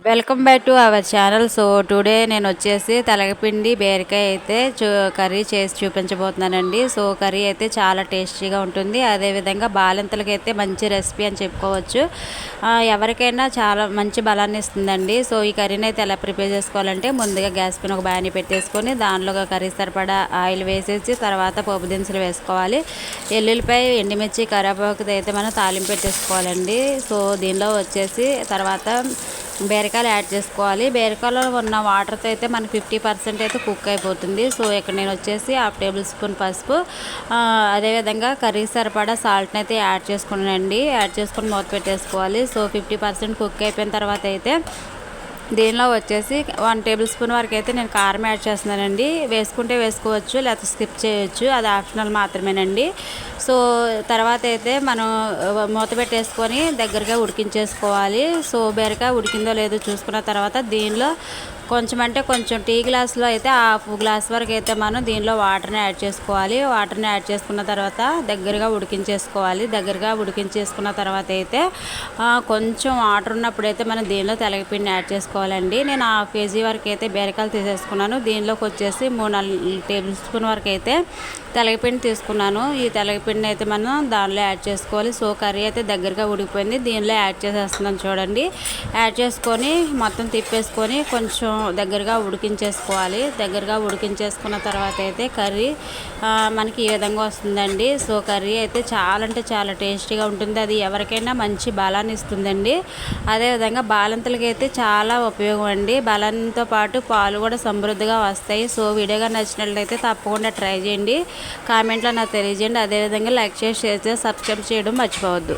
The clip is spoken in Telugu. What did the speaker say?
Welcome back to our channel. So today నేను వచ్చేసి తెలగపిండి బీరకాయ అయితే కర్రీ చేసి చూపించబోతున్నానండి. సో కర్రీ అయితే చాలా టేస్టీగా ఉంటుంది. అదేవిధంగా బాలింతలకి అయితే మంచి రెసిపీ అని చెప్పుకోవచ్చు. ఎవరికైనా చాలా మంచి బలాన్ని ఇస్తుందండి. సో ఈ కర్రీని అయితే ఎలా ప్రిపేర్ చేసుకోవాలంటే ముందుగా గ్యాస్ పైన ఒక బాణీ పెట్టేసుకొని దానిలో ఒక కర్రీ సరిపడా ఆయిల్ వేసేసి తర్వాత పోపు దినుసులు వేసుకోవాలి. ఎల్లుల్లిపాయ, ఎండుమిర్చి, కరివేపాకు అయితే మనం తాలింపు పెట్టేసుకోవాలండి. సో దీనిలో వచ్చేసి తర్వాత బీరకాయలు యాడ్ చేసుకోవాలి. బీరకాయలో ఉన్న వాటర్తో అయితే మనకి 50% అయితే కుక్ అయిపోతుంది. సో ఇక్కడ నేను వచ్చేసి 1/2 టేబుల్ స్పూన్ పసుపు, అదేవిధంగా కర్రీ సరిపడా సాల్ట్ని అయితే యాడ్ చేసుకున్నానండి. యాడ్ చేసుకొని మూత పెట్టేసుకోవాలి. సో 50% కుక్ అయిపోయిన తర్వాత అయితే దీనిలో వచ్చేసి 1 టేబుల్ స్పూన్ వరకు అయితే నేను కారం యాడ్ చేస్తున్నానండి. వేసుకుంటే వేసుకోవచ్చు, లేకపోతే స్కిప్ చేయొచ్చు, అది ఆప్షనల్ మాత్రమేనండి. సో తర్వాత అయితే మనం మూత పెట్టేసుకొని దగ్గరగా ఉడికించేసుకోవాలి. సో బీరకాయ ఉడికిందో లేదో చూసుకున్న తర్వాత దీనిలో కొంచెం అంటే కొంచెం టీ గ్లాస్లో అయితే 1/2 గ్లాస్ వరకు అయితే మనం దీనిలో వాటర్ని యాడ్ చేసుకోవాలి. వాటర్ని యాడ్ చేసుకున్న తర్వాత దగ్గరగా ఉడికించేసుకోవాలి. దగ్గరగా ఉడికించేసుకున్న తర్వాత అయితే కొంచెం వాటర్ ఉన్నప్పుడు అయితే మనం దీనిలో తెలగపిండి యాడ్ చేసుకోవాలండి. నేను 1/2 కేజీ వరకు అయితే బీరకాయలు తీసేసుకున్నాను. దీనిలోకి వచ్చేసి 3-4 టేబుల్ స్పూన్ వరకు అయితే తెలగపిండి తీసుకున్నాను. ఈ తెలగపిండిని అయితే మనం దానిలో యాడ్ చేసుకోవాలి. సో కర్రీ అయితే దగ్గరగా ఉడికిపోయింది. దీనిలో యాడ్ చేసేస్తున్నాను చూడండి. యాడ్ చేసుకొని మొత్తం తిప్పేసుకొని కొంచెం దగ్గరగా ఉడికించేసుకోవాలి. దగ్గరగా ఉడికించేసుకున్న తర్వాత అయితే కర్రీ మనకి ఈ విధంగా వస్తుందండి. సో కర్రీ అయితే చాలా అంటే చాలా టేస్టీగా ఉంటుంది. అది ఎవరికైనా మంచి బలాన్ని ఇస్తుందండి. అదేవిధంగా బాలింతలకి అయితే చాలా ఉపయోగం అండి. బలంతో పాటు పాలు కూడా సమృద్ధిగా వస్తాయి. సో వీడియోగా నచ్చినట్లయితే తప్పకుండా ట్రై చేయండి. కామెంట్లో నాకు తెలియజేయండి. అదేవిధంగా లైక్ చేసి షేర్ చేసి సబ్స్క్రైబ్ చేయడం మర్చిపోవద్దు.